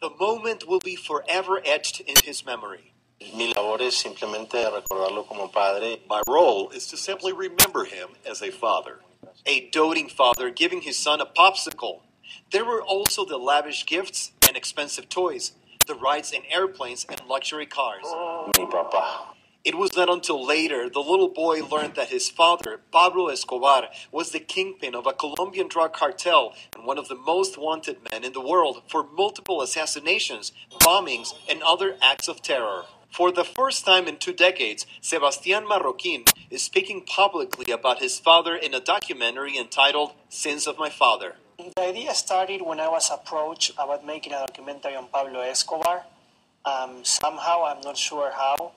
The moment will be forever etched in his memory. Mi labor es simplemente recordarlo como padre. My role is to simply remember him as a father. A doting father giving his son a popsicle. There were also the lavish gifts and expensive toys, the rides in airplanes and luxury cars. Mi papá. It was not until later the little boy learned that his father, Pablo Escobar, was the kingpin of a Colombian drug cartel and one of the most wanted men in the world for multiple assassinations, bombings, and other acts of terror. For the first time in 2 decades, Sebastián Marroquín is speaking publicly about his father in a documentary entitled Sins of My Father. The idea started when I was approached about making a documentary on Pablo Escobar. Somehow, I'm not sure how,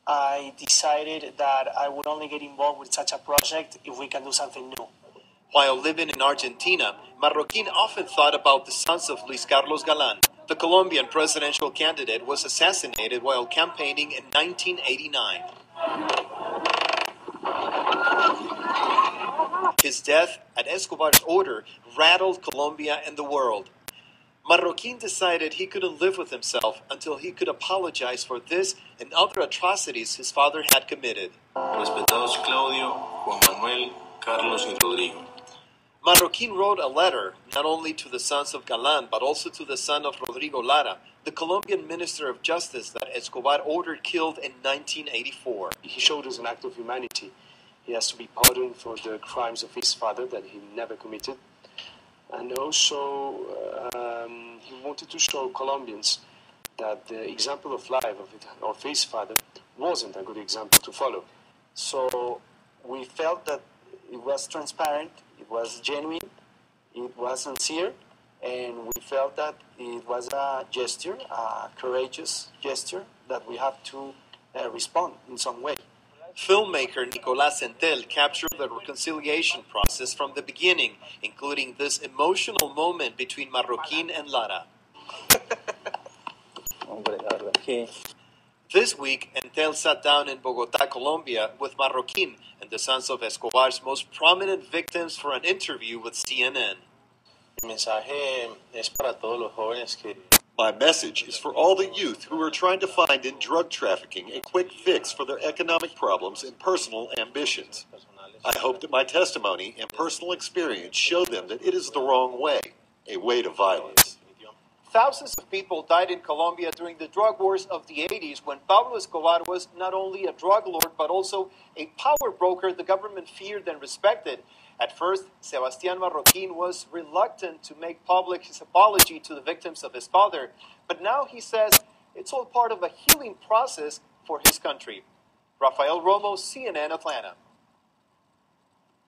I decided that I would only get involved with such a project if we can do something new. While living in Argentina, Marroquín often thought about the sons of Luis Carlos Galán. The Colombian presidential candidate was assassinated while campaigning in 1989. His death, at Escobar's order, rattled Colombia and the world. Marroquín decided he couldn't live with himself until he could apologize for this and other atrocities his father had committed. Respetados Claudio, Juan Manuel, Carlos y Rodrigo. Marroquín wrote a letter not only to the sons of Galán but also to the son of Rodrigo Lara, the Colombian Minister of Justice that Escobar ordered killed in 1984. He showed us an act of humanity. He has to be pardoned for the crimes of his father that he never committed. And also, he wanted to show Colombians that the example of life of his father wasn't a good example to follow. So we felt that it was transparent, it was genuine, it was sincere, and we felt that it was a gesture, a courageous gesture, that we have to respond in some way. Filmmaker Nicolás Entel captured the reconciliation process from the beginning, including this emotional moment between Marroquín and Lara. This week, Entel sat down in Bogotá, Colombia, with Marroquín and the sons of Escobar's most prominent victims for an interview with CNN. Mi mensaje es para todos los jóvenes que My message is for all the youth who are trying to find in drug trafficking a quick fix for their economic problems and personal ambitions. I hope that my testimony and personal experience show them that it is the wrong way, a way to violence. Thousands of people died in Colombia during the drug wars of the 80s when Pablo Escobar was not only a drug lord but also a power broker the government feared and respected. At first, Sebastián Marroquín was reluctant to make public his apology to the victims of his father, but now he says it's all part of a healing process for his country. Rafael Romo, CNN Atlanta.